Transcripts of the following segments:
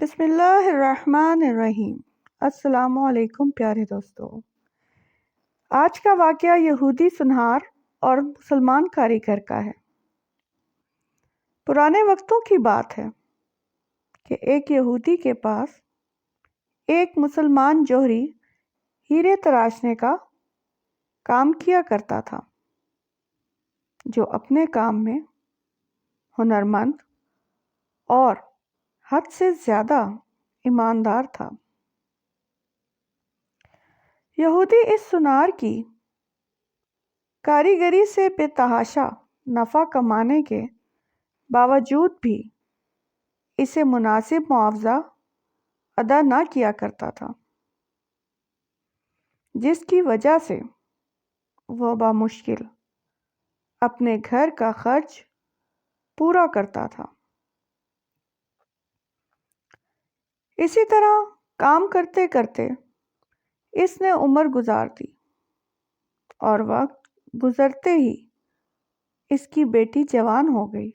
بسم اللہ الرحمن الرحیم۔ السلام علیکم پیارے دوستو۔ آج کا واقعہ یہودی سنہار اور مسلمان کاریگر کا ہے۔ پرانے وقتوں کی بات ہے کہ ایک یہودی کے پاس ایک مسلمان جوہری ہیرے تراشنے کا کام کیا کرتا تھا، جو اپنے کام میں ہنرمند اور حد سے زیادہ ایماندار تھا۔ یہودی اس سنار کی کاریگری سے بے تحاشا نفع کمانے کے باوجود بھی اسے مناسب معاوضہ ادا نہ کیا کرتا تھا، جس کی وجہ سے وہ بمشکل اپنے گھر کا خرچ پورا کرتا تھا۔ اسی طرح کام کرتے کرتے اس نے عمر گزار دی اور وقت گزرتے ہی اس کی بیٹی جوان ہو گئی۔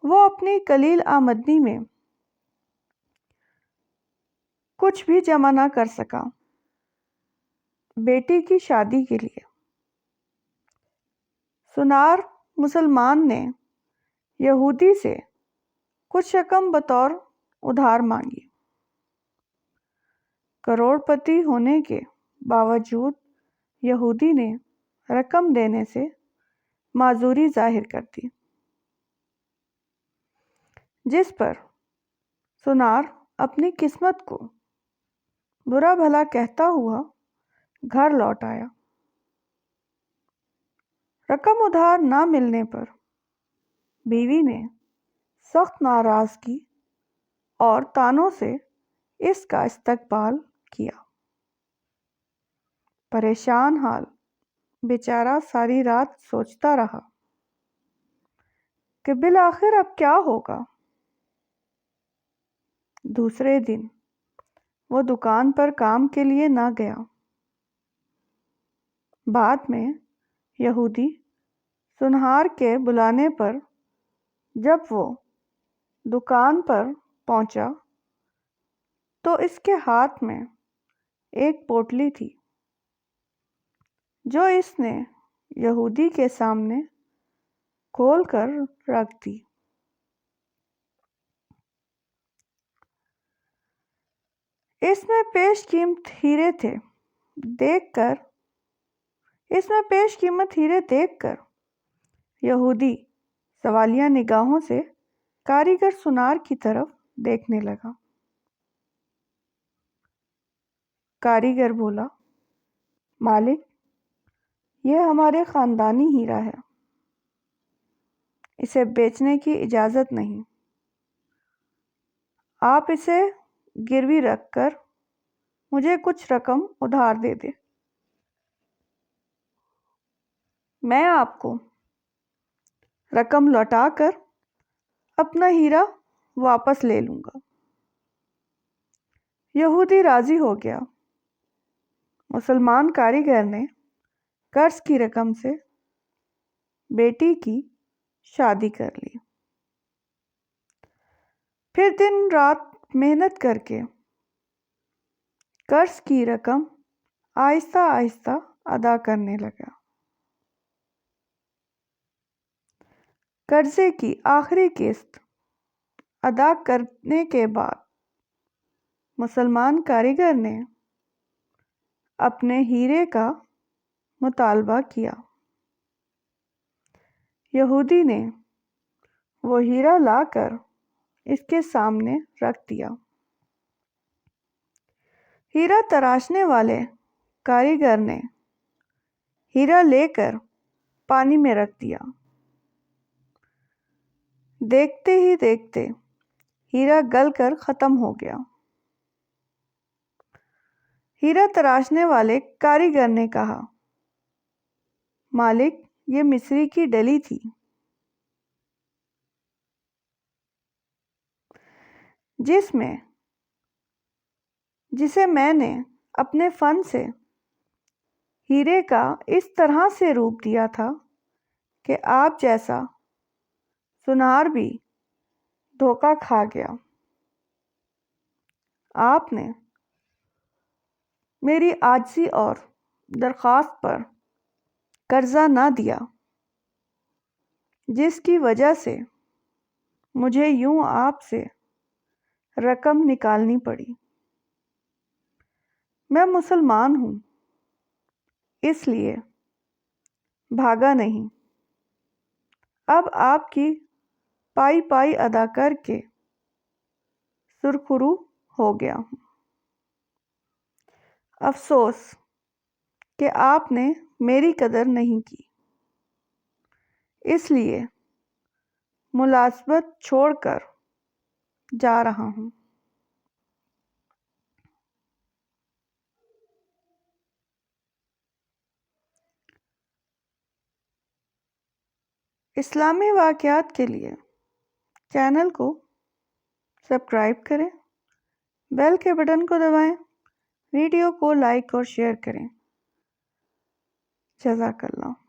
وہ اپنی قلیل آمدنی میں کچھ بھی جمع نہ کر سکا بیٹی کی شادی کے لیے۔ سنار مسلمان نے یہودی سے کچھ رقم بطور ادھار مانگی۔ کروڑ پتی ہونے کے باوجود یہودی نے رقم دینے سے معذوری ظاہر کر دی، جس پر سنار اپنی قسمت کو برا بھلا کہتا ہوا گھر لوٹ آیا۔ رقم ادھار نہ ملنے پر بیوی نے سخت ناراضگی اور طعنوں سے اس کا استقبال کیا۔ پریشان حال بیچارہ ساری رات سوچتا رہا کہ بالآخر اب کیا ہوگا۔ دوسرے دن وہ دکان پر کام کے لیے نہ گیا۔ بعد میں یہودی سنہار کے بلانے پر جب وہ دکان پر پہنچا تو اس کے ہاتھ میں ایک پوٹلی تھی، جو اس نے یہودی کے سامنے کھول کر رکھ دی۔ اس میں پیش قیمت ہیرے دیکھ کر یہودی سوالیہ نگاہوں سے کاریگر سنار کی طرف دیکھنے لگا۔ کاریگر بولا، مالک، یہ ہمارے خاندانی ہیرا ہے، اسے بیچنے کی اجازت نہیں۔ آپ اسے گروی رکھ کر مجھے کچھ رقم ادھار دے دیں، میں آپ کو رقم لوٹا کر اپنا ہیرا واپس لے لوں گا۔ یہودی راضی ہو گیا۔ مسلمان کاریگر نے قرض کی رقم سے بیٹی کی شادی کر لی۔ پھر دن رات محنت کر کے قرض کی رقم آہستہ آہستہ ادا کرنے لگا۔ قرضے کی آخری قسط ادا کرنے کے بعد مسلمان کاریگر نے اپنے ہیرے کا مطالبہ کیا۔ یہودی نے وہ ہیرا لا کر اس کے سامنے رکھ دیا۔ ہیرا تراشنے والے کاریگر نے ہیرا لے کر پانی میں رکھ دیا۔ دیکھتے ہی دیکھتے ہیرا گل کر ختم ہو گیا۔ ہیرا تراشنے والے کاریگر نے کہا، مالک، یہ مصری کی ڈلی تھی، جسے میں نے اپنے فن سے ہیرے کا اس طرح سے روپ دیا تھا کہ آپ جیسا سنار بھی دھوکہ کھا گیا۔ آپ نے میری عاجزی اور درخواست پر قرضہ نہ دیا، جس کی وجہ سے مجھے یوں آپ سے رقم نکالنی پڑی۔ میں مسلمان ہوں، اس لیے بھاگا نہیں۔ اب آپ کی پائی پائی ادا کر کے سرخرو ہو گیا ہوں۔ افسوس کہ آپ نے میری قدر نہیں کی، اس لیے ملازمت چھوڑ کر جا رہا ہوں۔ اسلامی واقعات کے لیے چینل کو سبسکرائب کریں، بیل کے بٹن کو دبائیں، ویڈیو کو لائک اور شیئر کریں۔ جزاک اللہ۔